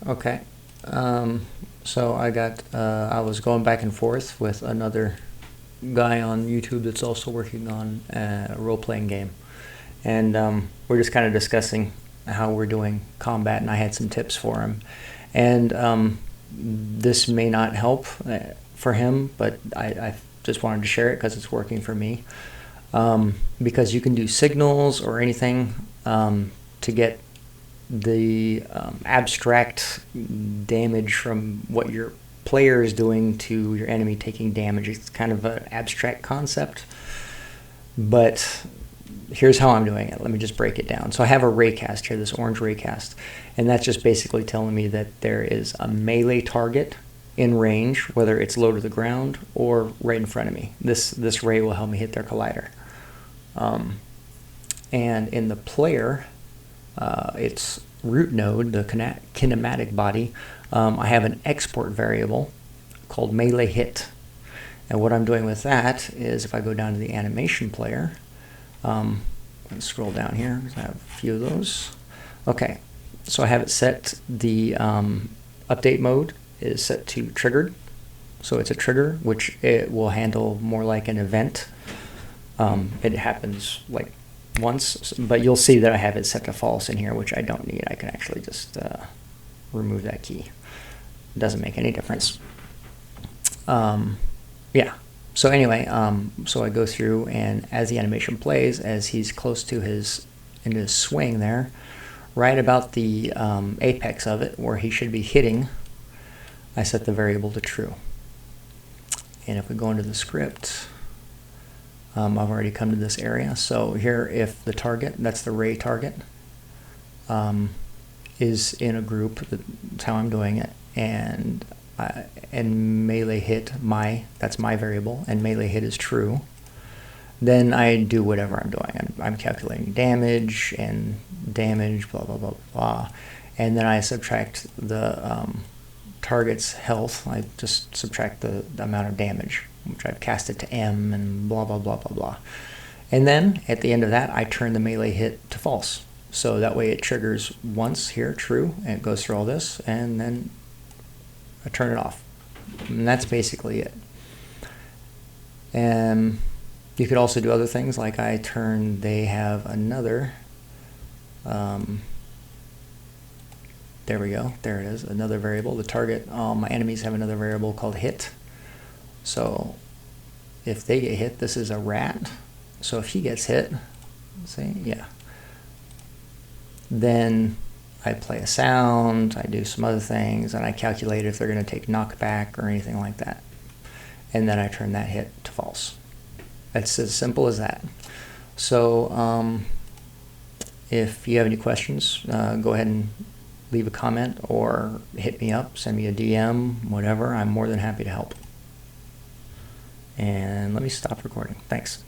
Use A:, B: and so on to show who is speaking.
A: Okay. So I was going back and forth with another guy on YouTube that's also working on a role-playing game. And we're just kind of discussing how we're doing combat, and I had some tips for him. And this may not help for him, but I just wanted to share it because it's working for me. Because you can do signals or anything to get the abstract damage from what your player is doing to your enemy taking damage. It's kind of an abstract concept, but here's how I'm doing it. Let me just break it down. So I have a raycast here, this orange raycast, and that's just basically telling me that there is a melee target in range, whether it's low to the ground or right in front of me. This ray will help me hit their collider. And in the player, its root node, the kinematic body, I have an export variable called mele hit. And what I'm doing with that is if I go down to the animation player, I'm going to scroll down here because I have a few of those. Okay, so I have it set, the update mode is set to triggered. So it's a trigger, which it will handle more like an event. It happens like once, but you'll see that I have it set to false in here, which I don't need. I can actually just remove that key. It doesn't make any difference. Yeah. So anyway, so I go through, and as the animation plays, as he's close to his swing there, right about the apex of it, where he should be hitting, I set the variable to true. And if we go into the script, I've already come to this area. So here, if the target, that's the ray target, is in a group, that's how I'm doing it, and melee hit, that's my variable, and melee hit is true, then I do whatever I'm doing. I'm calculating damage, blah, blah, blah, blah. And then I subtract the target's health. I just subtract the amount of damage, which I've cast it to M, and blah, blah, blah, blah, blah. And then at the end of that, I turn the melee hit to false. So that way it triggers once here, true, and it goes through all this, and then I turn it off. And that's basically it. And you could also do other things, like they have another, there we go, there it is, another variable, the target, my enemies have another variable called hit. So if they get hit, this is a rat. So if he gets hit, see, yeah, then I play a sound, I do some other things, and I calculate if they're going to take knockback or anything like that. And then I turn that hit to false. It's as simple as that. So if you have any questions, go ahead and leave a comment or hit me up, send me a DM, whatever. I'm more than happy to help. And let me stop recording. Thanks.